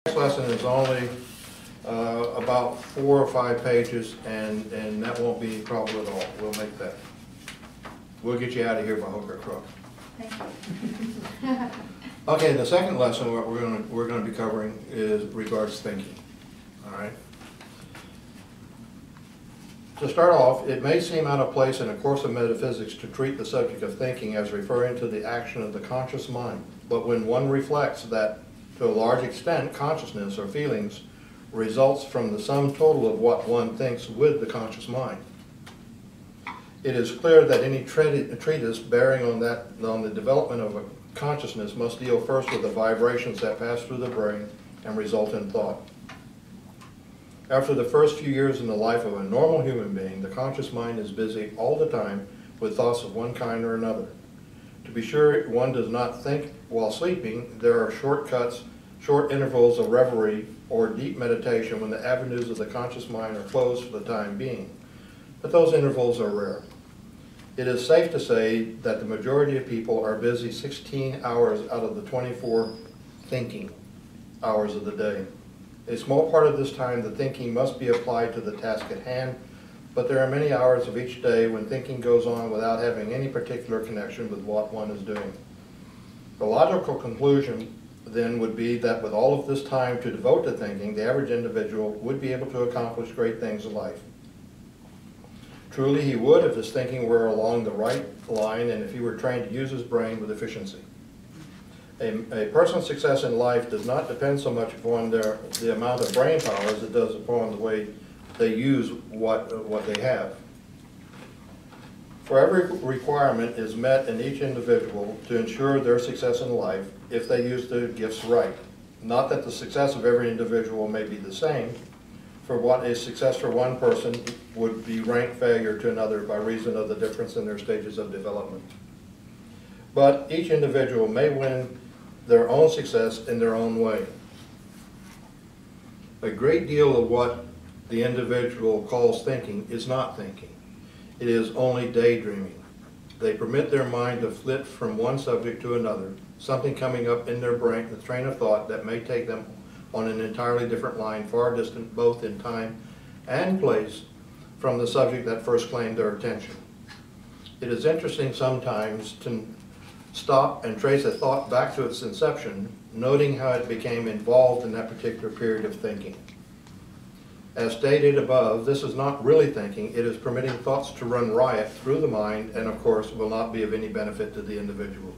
Next lesson is only about 4 or 5 pages, and that won't be any problem at all. We'll make that. We'll get you out of here by hook or crook. Thank you. Okay, the second lesson what we're going to be covering is regards thinking. All right. To start off, it may seem out of place in a course of metaphysics to treat the subject of thinking as referring to the action of the conscious mind. But when one reflects that, to a large extent, consciousness or feelings results from the sum total of what one thinks with the conscious mind, it is clear that any treatise bearing on the development of a consciousness must deal first with the vibrations that pass through the brain and result in thought. After the first few years in the life of a normal human being, the conscious mind is busy all the time with thoughts of one kind or another. To be sure one does not think while sleeping, there are short intervals of reverie or deep meditation when the avenues of the conscious mind are closed for the time being. But those intervals are rare. It is safe to say that the majority of people are busy 16 hours out of the 24 thinking hours of the day. A small part of this time, the thinking must be applied to the task at hand, but there are many hours of each day when thinking goes on without having any particular connection with what one is doing. The logical conclusion then would be that with all of this time to devote to thinking, the average individual would be able to accomplish great things in life. Truly he would if his thinking were along the right line and if he were trained to use his brain with efficiency. A person's success in life does not depend so much upon the amount of brain power as it does upon the way they use what they have. For every requirement is met in each individual to ensure their success in life if they use their gifts right. Not that the success of every individual may be the same, for what is success for one person would be rank failure to another by reason of the difference in their stages of development. But each individual may win their own success in their own way. A great deal of what the individual calls thinking is not thinking. It is only daydreaming. They permit their mind to flit from one subject to another, something coming up in their brain, the train of thought that may take them on an entirely different line, far distant both in time and place from the subject that first claimed their attention. It is interesting sometimes to stop and trace a thought back to its inception, noting how it became involved in that particular period of thinking. As stated above, this is not really thinking, it is permitting thoughts to run riot through the mind and of course will not be of any benefit to the individual.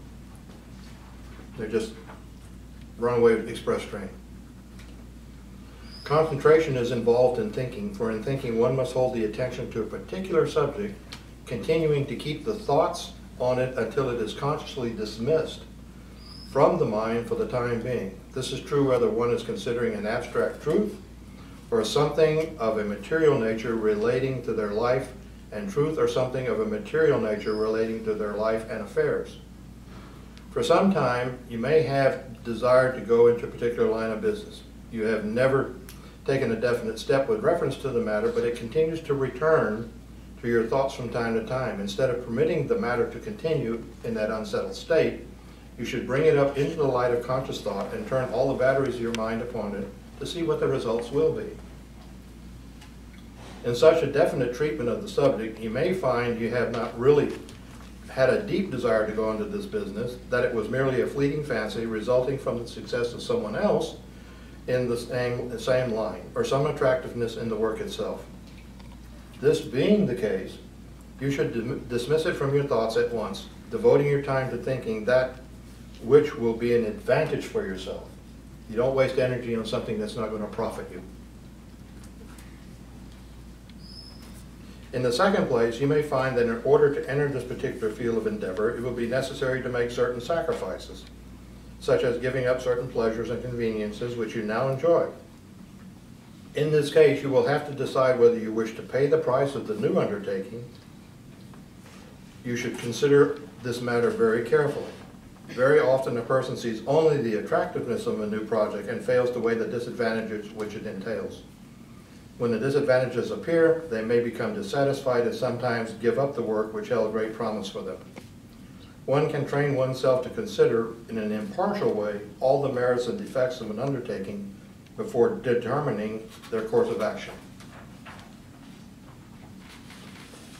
They're just runaway express train. Concentration is involved in thinking, for in thinking one must hold the attention to a particular subject, continuing to keep the thoughts on it until it is consciously dismissed from the mind for the time being. This is true whether one is considering an abstract truth or something of a material nature relating to their life and truth, or something of a material nature relating to their life and affairs. For some time you may have desired to go into a particular line of business. You have never taken a definite step with reference to the matter, but it continues to return to your thoughts from time to time. Instead of permitting the matter to continue in that unsettled state, you should bring it up into the light of conscious thought and turn all the batteries of your mind upon it to see what the results will be. In such a definite treatment of the subject, you may find you have not really had a deep desire to go into this business, that it was merely a fleeting fancy resulting from the success of someone else in the same line, or some attractiveness in the work itself. This being the case, you should dismiss it from your thoughts at once, devoting your time to thinking that which will be an advantage for yourself. You don't waste energy on something that's not going to profit you. In the second place, you may find that in order to enter this particular field of endeavor, it will be necessary to make certain sacrifices, such as giving up certain pleasures and conveniences which you now enjoy. In this case, you will have to decide whether you wish to pay the price of the new undertaking. You should consider this matter very carefully. Very often a person sees only the attractiveness of a new project and fails to weigh the disadvantages which it entails. When the disadvantages appear, they may become dissatisfied and sometimes give up the work which held great promise for them. One can train oneself to consider in an impartial way all the merits and defects of an undertaking before determining their course of action.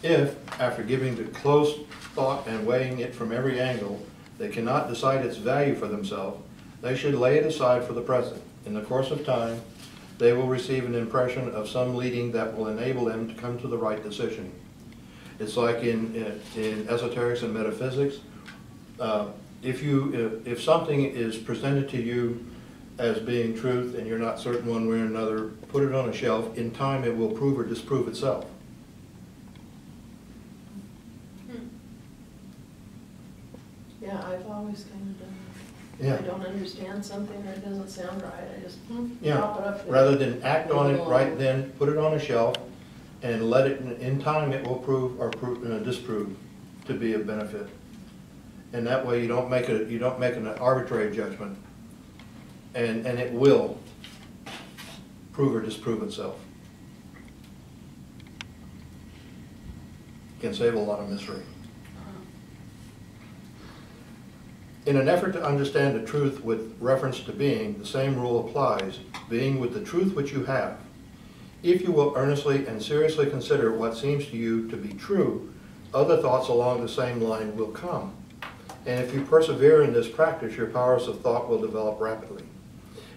If, after giving it close thought and weighing it from every angle, they cannot decide its value for themselves, they should lay it aside for the present. In the course of time, they will receive an impression of some leading that will enable them to come to the right decision. It's like in esoterics and metaphysics. If something is presented to you as being truth and you're not certain one way or another, put it on a shelf. In time, it will prove or disprove itself. Yeah, I've always kind of done that. Yeah. If I don't understand something or it doesn't sound right, I just Yeah. drop it up there. Rather than act on it right then, put it on a shelf and let it, in time, it will prove or disprove to be of benefit. And that way you don't make an arbitrary judgment, and it will prove or disprove itself. Can save a lot of misery. In an effort to understand the truth with reference to being, the same rule applies, being with the truth which you have. If you will earnestly and seriously consider what seems to you to be true, other thoughts along the same line will come. And if you persevere in this practice, your powers of thought will develop rapidly.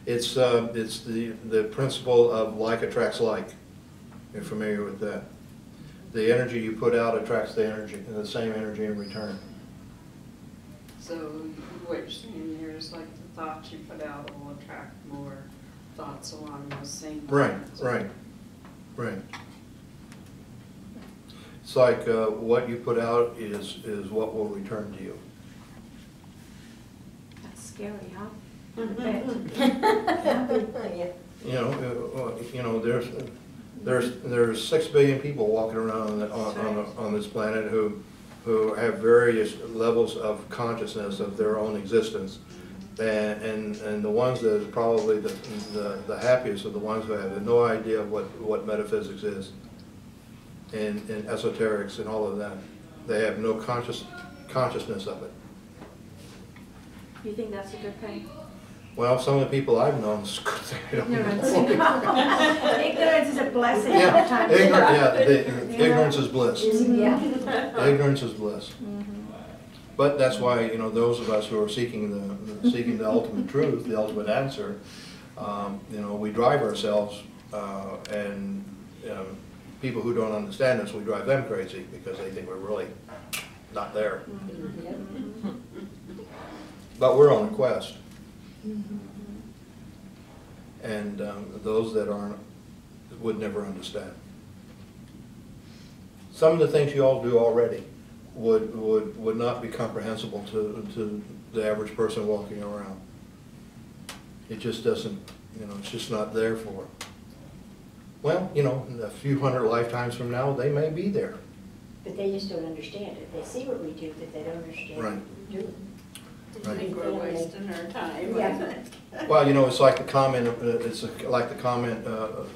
It's the principle of like attracts like. You're familiar with that. The energy you put out attracts the same energy in return. So what you're saying here is like the thoughts you put out will attract more thoughts along those same lines. Right. It's like what you put out is what will return to you. That's scary, huh? There's 6 billion people walking around on this planet who have various levels of consciousness of their own existence, and the ones that are probably the happiest are the ones who have no idea what metaphysics is, and esoterics and all of that. They have no consciousness of it. You think that's a good thing? Well, some of the people I've known, it's a good thing they don't Ignorance. know. Ignorance is a blessing Yeah, sometimes. ignorance is bliss. Yeah. Ignorance is bliss. But that's why, those of us who are seeking the ultimate truth, the ultimate answer, we drive ourselves, and people who don't understand us, we drive them crazy because they think we're really not there. But we're on a quest. And those that aren't would never understand. Some of the things you all do already would not be comprehensible to the average person walking around. It just doesn't, it's just not there for them. Well, a few hundred lifetimes from now, they may be there. But they just don't understand it. They see what we do, but they don't understand Right. what we do. I think we're wasting our time. Yeah. Well, it's like the comment.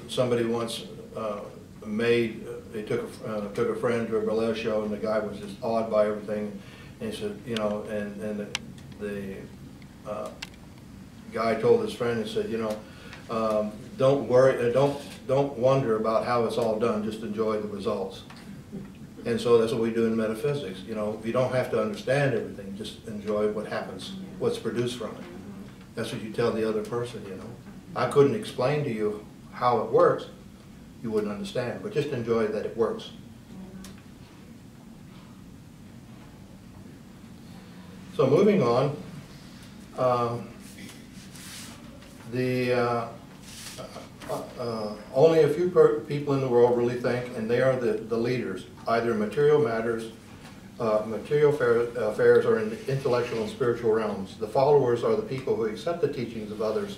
Somebody once made. They took a friend to a burlesque show, and the guy was just awed by everything. And he said, and the guy told his friend, he said, don't worry, don't wonder about how it's all done. Just enjoy the results. And so that's what we do in metaphysics. You don't have to understand everything. Just enjoy what happens, what's produced from it. That's what you tell the other person, I couldn't explain to you how it works. You wouldn't understand, but just enjoy that it works. So moving on, only a few people in the world really think, and they are the leaders, either in material matters, material affairs, or in the intellectual and spiritual realms. The followers are the people who accept the teachings of others,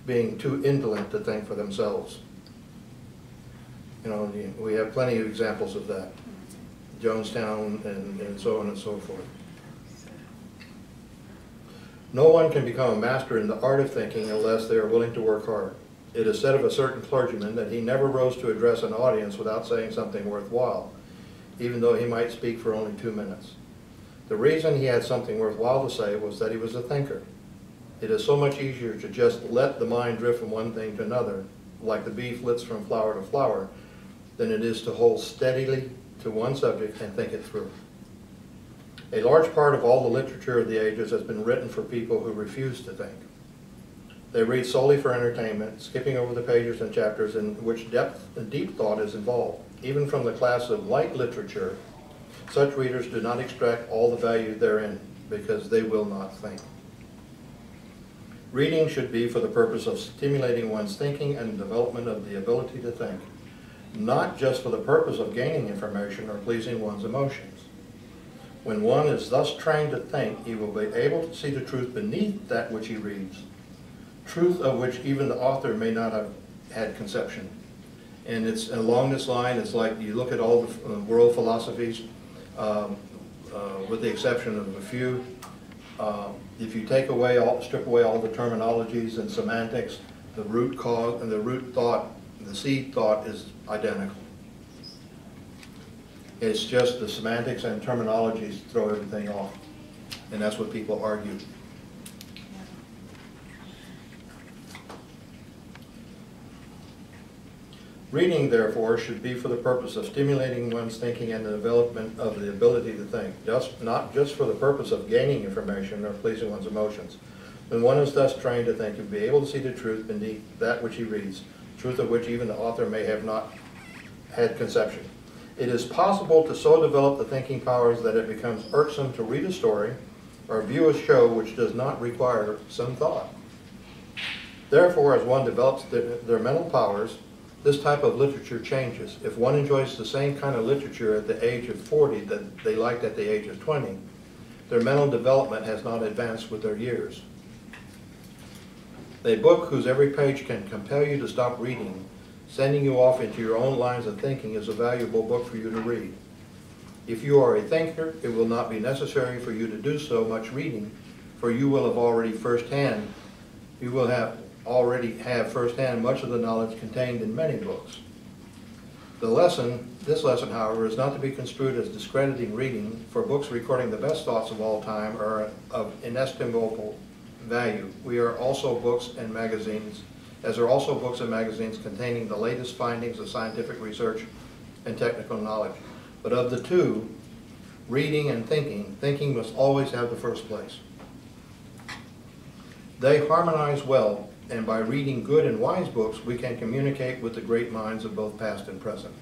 being too indolent to think for themselves. We have plenty of examples of that. Jonestown and so on and so forth. No one can become a master in the art of thinking unless they are willing to work hard. It is said of a certain clergyman that he never rose to address an audience without saying something worthwhile, even though he might speak for only 2 minutes. The reason he had something worthwhile to say was that he was a thinker. It is so much easier to just let the mind drift from one thing to another, like the bee flits from flower to flower, than it is to hold steadily to one subject and think it through. A large part of all the literature of the ages has been written for people who refuse to think. They read solely for entertainment, skipping over the pages and chapters in which depth and deep thought is involved. Even from the class of light literature, such readers do not extract all the value therein because they will not think. Reading should be for the purpose of stimulating one's thinking and development of the ability to think, not just for the purpose of gaining information or pleasing one's emotions. When one is thus trained to think, he will be able to see the truth beneath that which he reads, truth of which even the author may not have had conception. And it's along this line, it's like you look at all the world philosophies, with the exception of a few. If you take away strip away all the terminologies and semantics, the root cause and the root thought, the seed thought is identical. It's just the semantics and terminologies throw everything off, and that's what people argue. Reading, therefore, should be for the purpose of stimulating one's thinking and the development of the ability to think, not just for the purpose of gaining information or pleasing one's emotions. When one is thus trained to think, he'll be able to see the truth beneath that which he reads, truth of which even the author may have not had conception. It is possible to so develop the thinking powers that it becomes irksome to read a story or view a show which does not require some thought. Therefore, as one develops their mental powers, this type of literature changes. If one enjoys the same kind of literature at the age of 40 that they liked at the age of 20, their mental development has not advanced with their years. A book whose every page can compel you to stop reading, sending you off into your own lines of thinking, is a valuable book for you to read. If you are a thinker, it will not be necessary for you to do so much reading, for you will have already firsthand much of the knowledge contained in many books. This lesson, however, is not to be construed as discrediting reading, for books recording the best thoughts of all time are of inestimable value. We are also books and magazines, as are also books and magazines containing the latest findings of scientific research and technical knowledge. But of the two, reading and thinking must always have the first place. They harmonize well, and by reading good and wise books, we can communicate with the great minds of both past and present.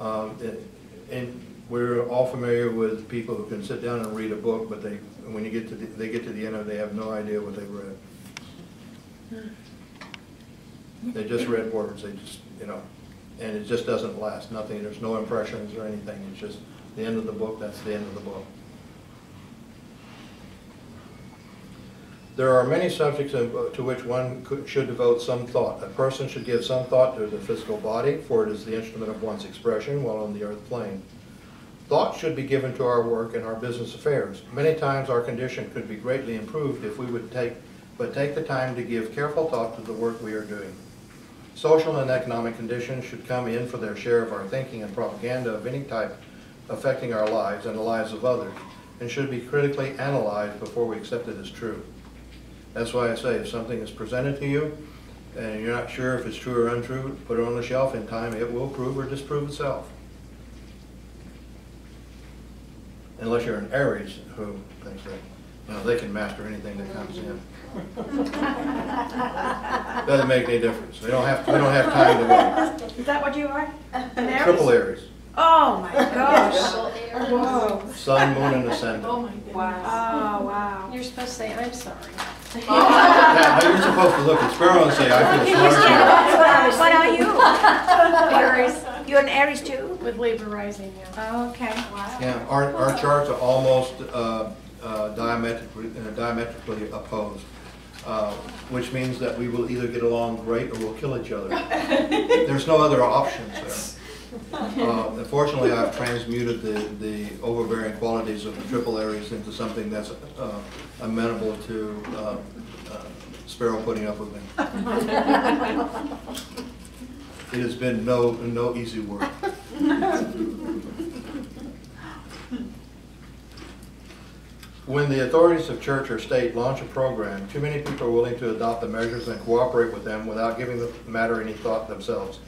And we're all familiar with people who can sit down and read a book, but when they get to the end of it, they have no idea what they've read. They just read words. They just, and it just doesn't last. Nothing. There's no impressions or anything. It's just the end of the book. That's the end of the book. There are many subjects to which one should devote some thought. A person should give some thought to the physical body, for it is the instrument of one's expression while on the earth plane. Thought should be given to our work and our business affairs. Many times our condition could be greatly improved if we would take the time to give careful thought to the work we are doing. Social and economic conditions should come in for their share of our thinking and propaganda of any type affecting our lives and the lives of others, and should be critically analyzed before we accept it as true. That's why I say if something is presented to you and you're not sure if it's true or untrue, put it on the shelf. In time it will prove or disprove itself. Unless you're an Aries who thinks that they can master anything that comes in. Doesn't make any difference. We don't have time to wait. Is that what you are? An Aries? Triple Aries. Oh my gosh. Whoa. Sun, moon, and ascendant. Oh my goodness. Oh, wow. You're supposed to say, I'm sorry. Yeah, you're supposed to look at Sparrow and say, I feel sorry for you. What are you? Aries. You're an Aries too? With Libra rising, yeah. Oh, okay. Wow. Yeah, our charts are almost diametrically opposed, which means that we will either get along great or we'll kill each other. There's no other options there. Unfortunately, I've transmuted the overbearing qualities of the Triple Aries into something that's amenable to Sparrow putting up with me. It has been no easy work. When the authorities of church or state launch a program, too many people are willing to adopt the measures and cooperate with them without giving the matter any thought themselves.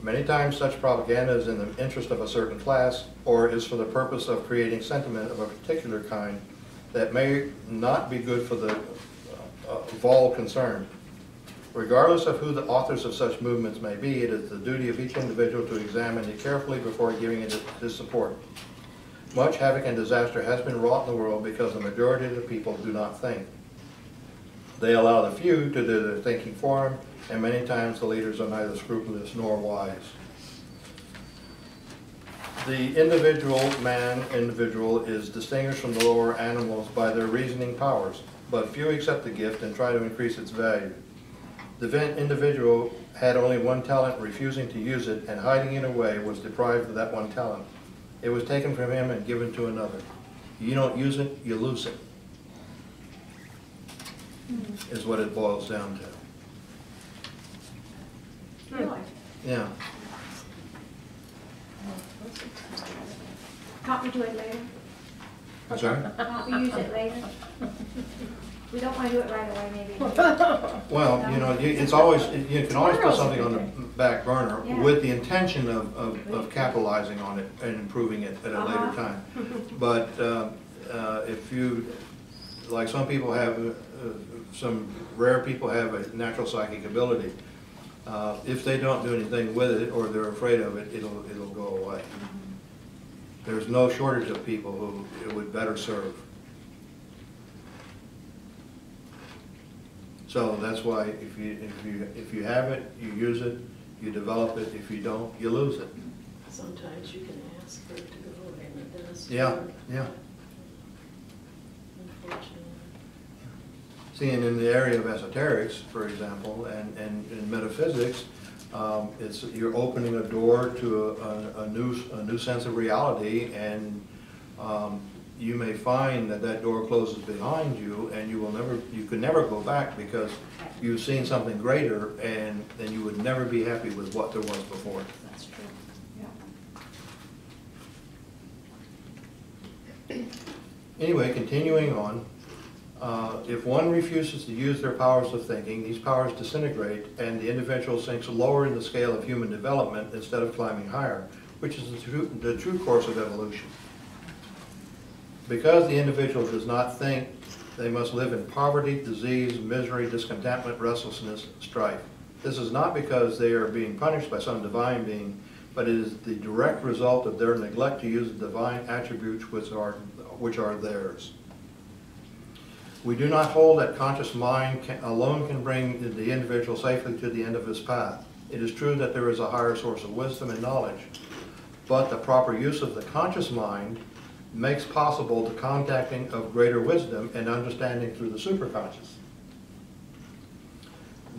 Many times such propaganda is in the interest of a certain class or is for the purpose of creating sentiment of a particular kind that may not be good for the of all concerned. Regardless of who the authors of such movements may be, it is the duty of each individual to examine it carefully before giving it his support. Much havoc and disaster has been wrought in the world because the majority of the people do not think. They allow the few to do their thinking for them, and many times the leaders are neither scrupulous nor wise. The individual is distinguished from the lower animals by their reasoning powers, but few accept the gift and try to increase its value. The individual had only one talent, refusing to use it and hiding it away was deprived of that one talent. It was taken from him and given to another. You don't use it, you lose it, is what it boils down to. Really? Yeah. Can't we do it later? I'm sorry? Can't we use it later? We don't want to do it right away, maybe. Well, you know, it's always, you can always put something on the back burner Yeah. with the intention of capitalizing on it and improving it at a later time. But if you, like some people have, some rare people have a natural psychic ability. If they don't do anything with it or they're afraid of it, it'll go away. There's no shortage of people who it would better serve. So that's why if you have it, you use it, you develop it. If you don't, you lose it. Sometimes you can ask for it to go away and it does. Yeah, yeah. Unfortunately. See, and in the area of esoterics, for example, and in metaphysics, you're opening a door to a new sense of reality, and you may find that that door closes behind you, and you can never go back because you've seen something greater, and you would never be happy with what there was before. That's true. Yeah. Anyway, continuing on, if one refuses to use their powers of thinking, these powers disintegrate and the individual sinks lower in the scale of human development instead of climbing higher, which is the true course of evolution. Because the individual does not think, they must live in poverty, disease, misery, discontentment, restlessness, strife. This is not because they are being punished by some divine being, but it is the direct result of their neglect to use the divine attributes which are theirs. We do not hold that conscious mind alone can bring the individual safely to the end of his path. It is true that there is a higher source of wisdom and knowledge, but the proper use of the conscious mind makes possible the contacting of greater wisdom and understanding through the superconscious.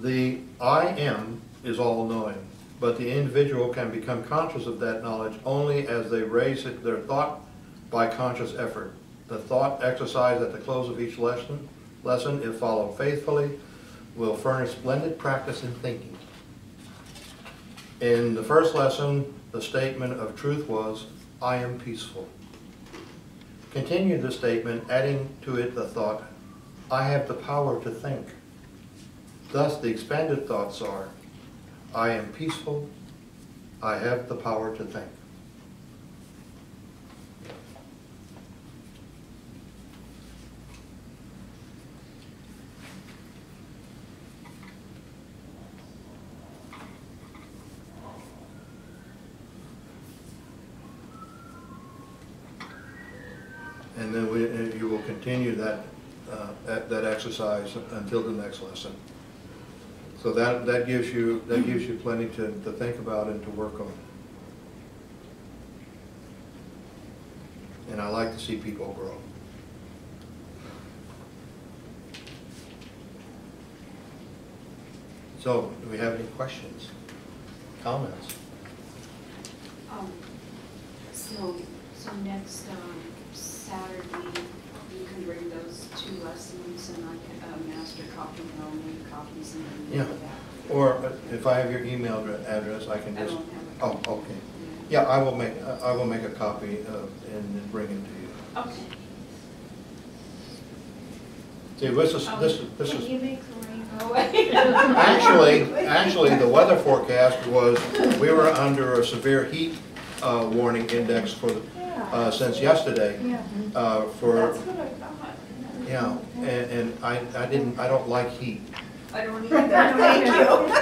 The I am is all-knowing, but the individual can become conscious of that knowledge only as they raise their thought by conscious effort. The thought exercise at the close of each lesson, if followed faithfully, will furnish splendid practice in thinking. In the first lesson, the statement of truth was, I am peaceful. Continue the statement, adding to it the thought, I have the power to think. Thus the expanded thoughts are, I am peaceful, I have the power to think. And then you will continue that exercise until the next lesson. So that gives you plenty to think about and to work on. And I like to see people grow. So, do we have any questions, comments? So next Saturday, you can bring those 2 lessons and I can master copy and I'll make copies and then Yeah. do that. Or if I have your email address, I can I just. don't have it. Oh, okay. Yeah, I will make a copy and then bring it to you. Okay. See, this is, Can you make the rainbow? actually, the weather forecast was, we were under a severe heat warning index for, since yesterday. Yeah. For, That's what I thought. yeah, and I don't like heat. I don't I either. don't know.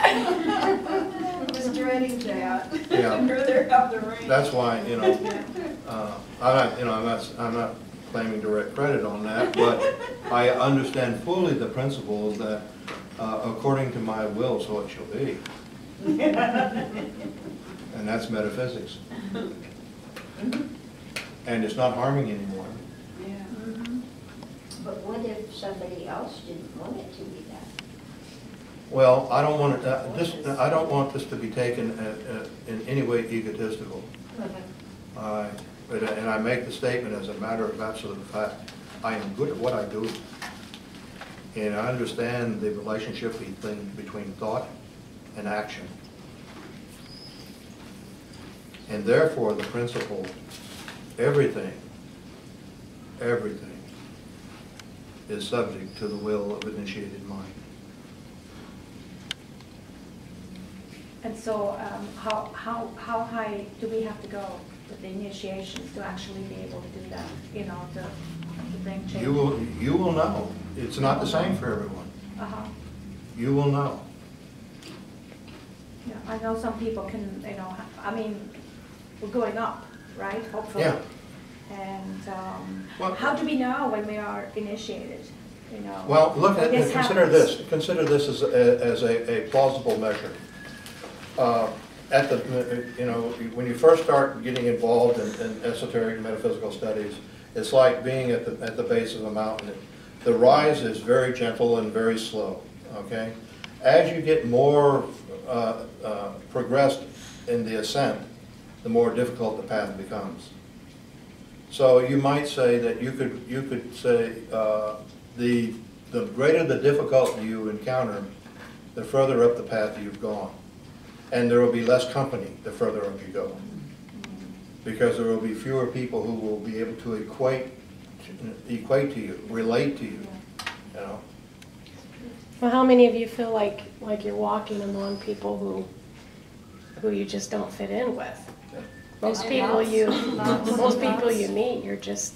I was dreading that. Yeah. I'd rather have the rain. That's why, you know, I'm not claiming direct credit on that, but I understand fully the principles that, according to my will, so it shall be. And that's metaphysics. And it's not harming anyone. Yeah. But what if somebody else didn't want it to be that? Well, I don't want it, I don't want this to be taken in any way egotistical. And I make the statement as a matter of absolute fact. I am good at what I do. And I understand the relationship between thought and action. And therefore, the principle, everything is subject to the will of initiated mind. And so, how high do we have to go with the initiations to actually be able to do that, you know, to bring change? You will know. It's not the same for everyone. Uh-huh. You will know. Yeah, I know some people can, you know, I mean, we're going up, right, hopefully. Yeah. And Well- how do we know when we are initiated, you know? Well, look when at, this consider happens? this. Consider this as a plausible measure. At the, you know, when you first start getting involved in esoteric metaphysical studies, it's like being at the base of a mountain. The rise is very gentle and very slow, okay? As you get more progressed in the ascent, the more difficult the path becomes. So you might say that you could say the greater the difficulty you encounter, the further up the path you've gone. And there will be less company the further up you go. Because there will be fewer people who will be able to equate to you, relate to you, you know. Well, how many of you feel like you're walking among people who you just don't fit in with? Most people you meet, it's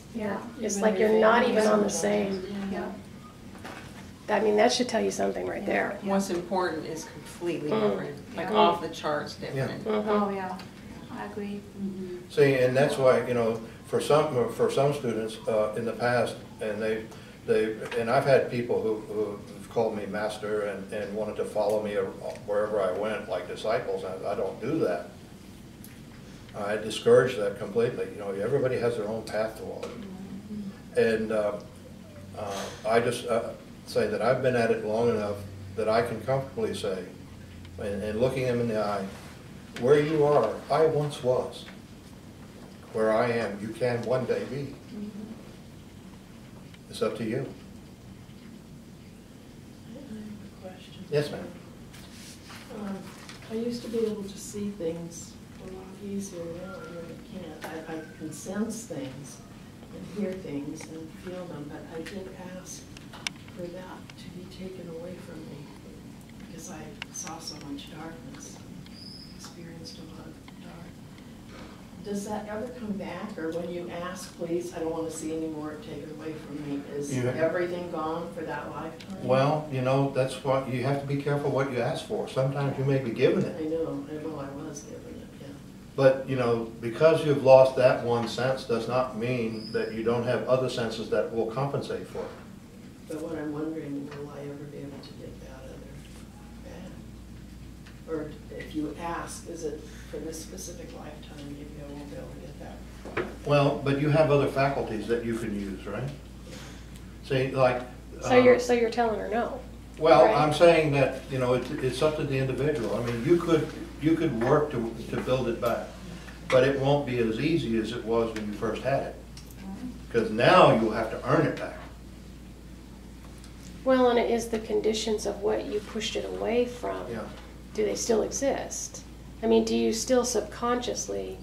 like you're not even on the same. Yeah. I mean, that should tell you something right there. What's important is completely different, like Yeah. off the charts different. Oh, yeah, I agree. See, and that's why, you know, for some students in the past, and and I've had people who have called me master and wanted to follow me wherever I went, like disciples. I don't do that. I discourage that completely. You know, everybody has their own path to walk. And I just say that I've been at it long enough that I can comfortably say, and looking them in the eye, where you are, I once was. Where I am, you can one day be. It's up to you. I have a question. Yes, ma'am. I used to be able to see things a lot easier now, I really can't. I can sense things and hear things and feel them, but I did ask for that to be taken away from me because I saw so much darkness, experienced a lot of dark. Does that ever come back, or when you ask, please, I don't want to see any more, take it away from me, is Yeah. everything gone for that lifetime? Well, you know, that's what, you have to be careful what you ask for. Sometimes you may be given I it. know I was given it, yeah. But, you know, because you've lost that one sense does not mean that you don't have other senses that will compensate for it. But what I'm wondering, will I ever be able to get that other back? Or if you ask, is it for this specific lifetime, maybe I won't be able to get that? Well, but you have other faculties that you can use, right? See, like. So you're telling her no. Well, right? I'm saying that, you know, it's up to the individual. I mean, you could work to build it back, but it won't be as easy as it was when you first had it. Because now you'll have to earn it back. Well, and it is the conditions of what you pushed it away from. Yeah. Do they still exist? I mean, do you still subconsciously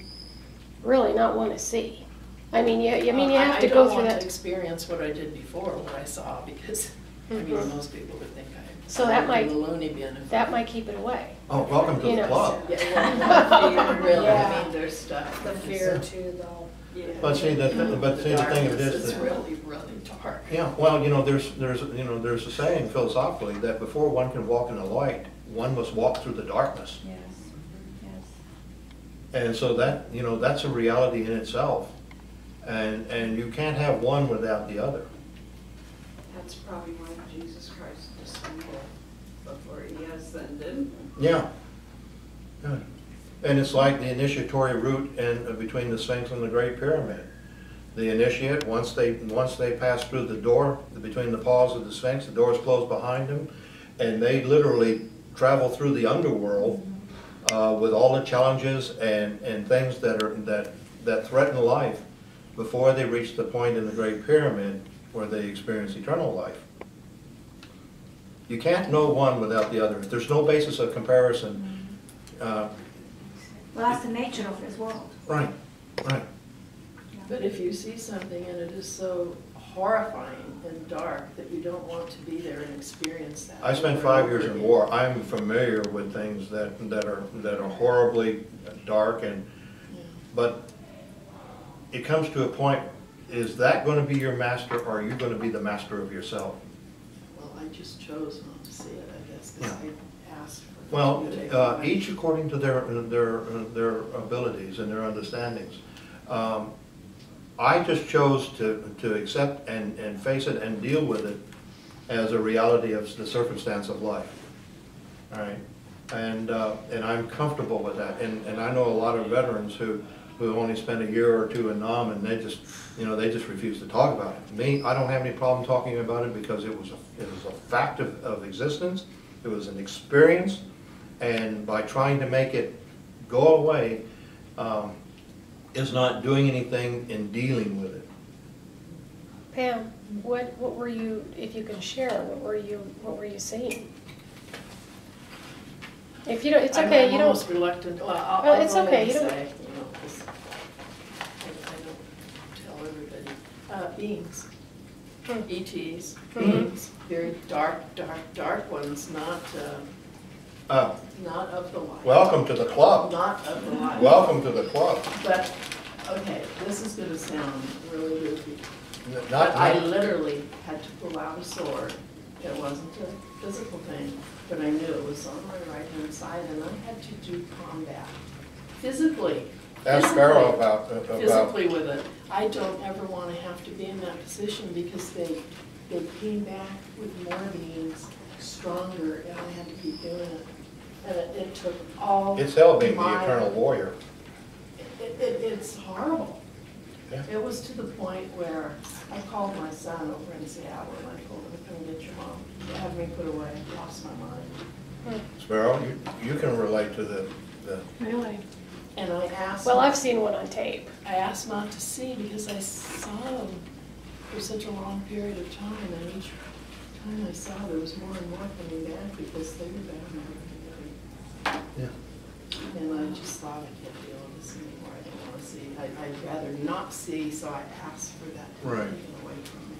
really not want to see? I mean, you have to I go don't through want to that. experience what I did before, what I saw, because, I mean, Mhm. most people would think So that I'm in might- the loony bin. if That I- might keep it away. Oh, welcome to You the know, club. Yeah, well, the fear, really, Yeah. I mean, there's stuff. The fear too, though. Yeah. But see, the thing of it Darkness is is that, really, really dark. yeah, well, you know, there's a saying philosophically that before one can walk in the light, one must walk through the darkness. Yes, yes. And so that, you know, that's a reality in itself. And you can't have one without the other. That's probably why Jesus Christ descended before he ascended. Yeah. Yeah. And it's like the initiatory route between the Sphinx and the Great Pyramid. The initiate, once they pass through the door, between the paws of the Sphinx, the doors close behind them, and they literally travel through the underworld with all the challenges and things that threaten life before they reach the point in the Great Pyramid where they experience eternal life. You can't know one without the other. There's no basis of comparison. Well, that's the nature of this world. Right, right. But if you see something and it is so horrifying and dark that you don't want to be there and experience that. I spent over 5 and years over in again. war. I'm familiar with things that are horribly dark Yeah. but it comes to a point, is that going to be your master, or are you going to be the master of yourself? Well, I just chose not to see it, I guess, because I asked for. Well, you to take it away. each according to their abilities and their understandings. I just chose to accept and face it and deal with it as a reality of the circumstance of life. All right, and I'm comfortable with that. And I know a lot of veterans who only spent a year or two in Nam, and they just refuse to talk about it. Me, I don't have any problem talking about it because it was a fact of existence. It was an experience, and by trying to make it go away is not doing anything in dealing with it. Pam, what were you, if you can share, what were you seeing? If you don't, it's okay, you I'm don't. almost reluctant, well, I'll Well, it's go ahead okay, and you don't- say, you know, 'cause I don't tell everybody. Beings, ETs, beings, very dark ones, not of the light. Welcome to the club. Not of the light. Welcome to the club. But, okay, this is gonna sound really goofy. Not, I literally had to pull out a sword. It wasn't a physical thing, but I knew it was on my right-hand side, and I had to do combat. Physically. ask Sparrow about. Physically with it. I don't ever want to have to be in that position because they came back with more beings, stronger, and I had to keep doing it. And it took all It's hell being the my- eternal warrior. It's horrible. Yeah. It was to the point where I called my son over in Seattle and I told him, come get your mom. They had me put away, lost my mind. Sparrow, you can relate to the Really? And I asked. Well, I've seen one on tape. I asked not to see because I saw them for such a long period of time, and each time I saw there was more and more coming back because they were bad and yeah. And I just thought I can't deal with this anymore. I don't want to see. I'd rather not see, so I asked for that to be Right. taken away from me.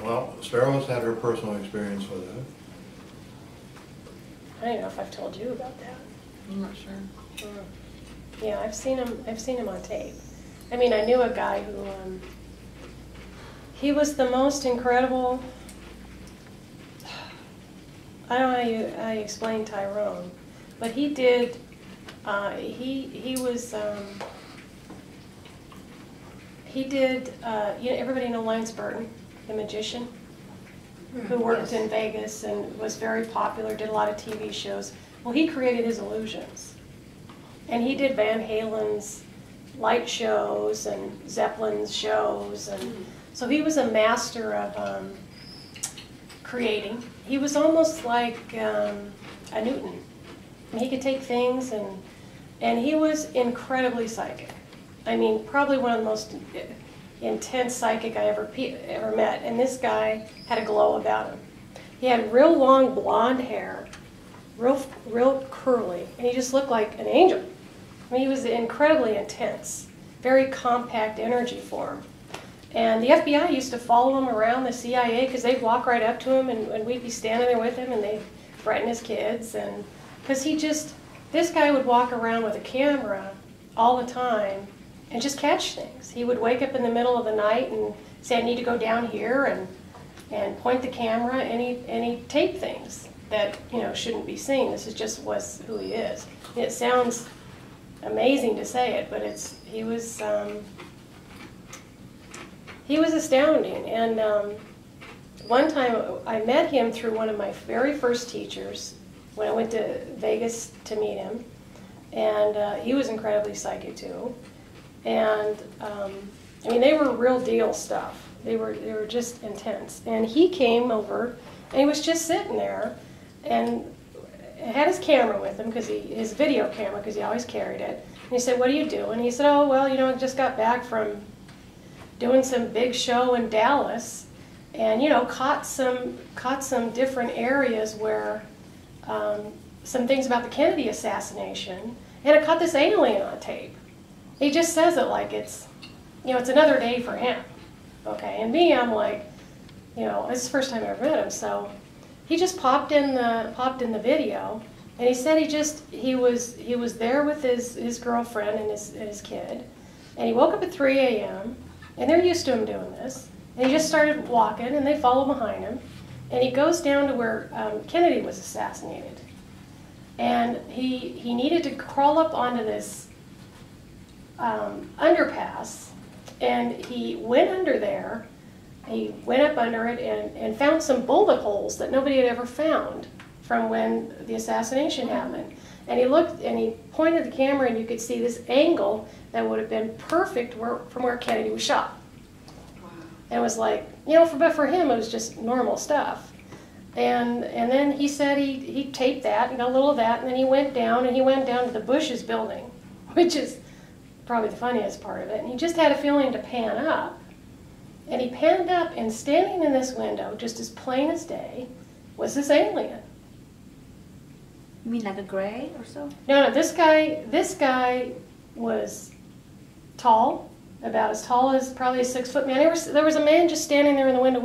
Well, Sparrow's had her personal experience with it. I don't know if I've told you about that. I'm not sure. Yeah, I've seen him on tape. I mean, I knew a guy who, he was the most incredible, I don't know how you explain Tyrone, but he did, he did, you know, everybody know Lance Burton, the magician, who worked in Vegas and was very popular, did a lot of TV shows. Well, he created his illusions. And he did Van Halen's light shows and Zeppelin's shows. And so he was a master of creating. He was almost like a Newton. I mean, he could take things and he was incredibly psychic. I mean, probably one of the most intense psychic I ever met. And this guy had a glow about him. He had real long blonde hair, real curly, and he just looked like an angel. I mean, he was incredibly intense. very compact energy form. And the FBI used to follow him around, the CIA, because they'd walk right up to him and we'd be standing there with him and they'd threaten his kids. And because this guy would walk around with a camera all the time and just catch things. He would wake up in the middle of the night and say, I need to go down here, and point the camera, and he'd tape things that, you know, shouldn't be seen. This is just was who he is. It sounds amazing to say it, but he was astounding. And one time I met him through one of my very first teachers when I went to Vegas to meet him, and he was incredibly psychic too. And I mean, they were real deal stuff. They were just intense. And he came over, and he was just sitting there, and had his camera with him, his video camera, because he always carried it. And he said, "What do you do?" And he said, "Oh, well, you know, I just got back from doing some big show in Dallas, and you know, caught some different areas where some things about the Kennedy assassination, and I caught this alien on tape." He just says it like it's, you know, it's another day for him. Okay, and me, I'm like, you know, it's the first time I ever met him, so he just popped in the video, and he said he was there with his girlfriend and his kid, and he woke up at 3 a.m. and they're used to him doing this, and he just started walking, and they follow behind him, and he goes down to where Kennedy was assassinated, and he needed to crawl up onto this underpass. And he went under there, he went up under it and found some bullet holes that nobody had ever found from when the assassination happened. And he looked and he pointed the camera, and you could see this angle that would have been perfect from where Kennedy was shot. Wow. And it was like, you know, but for him it was just normal stuff. And then he said he taped that and got a little of that, and then he went down to the Bush's building, which is probably the funniest part of it, and he just had a feeling to pan up. And he panned up, and standing in this window, just as plain as day, was this alien. You mean like a gray or so? No, this guy was tall, about as tall as probably a 6-foot man. There was a man just standing there in the window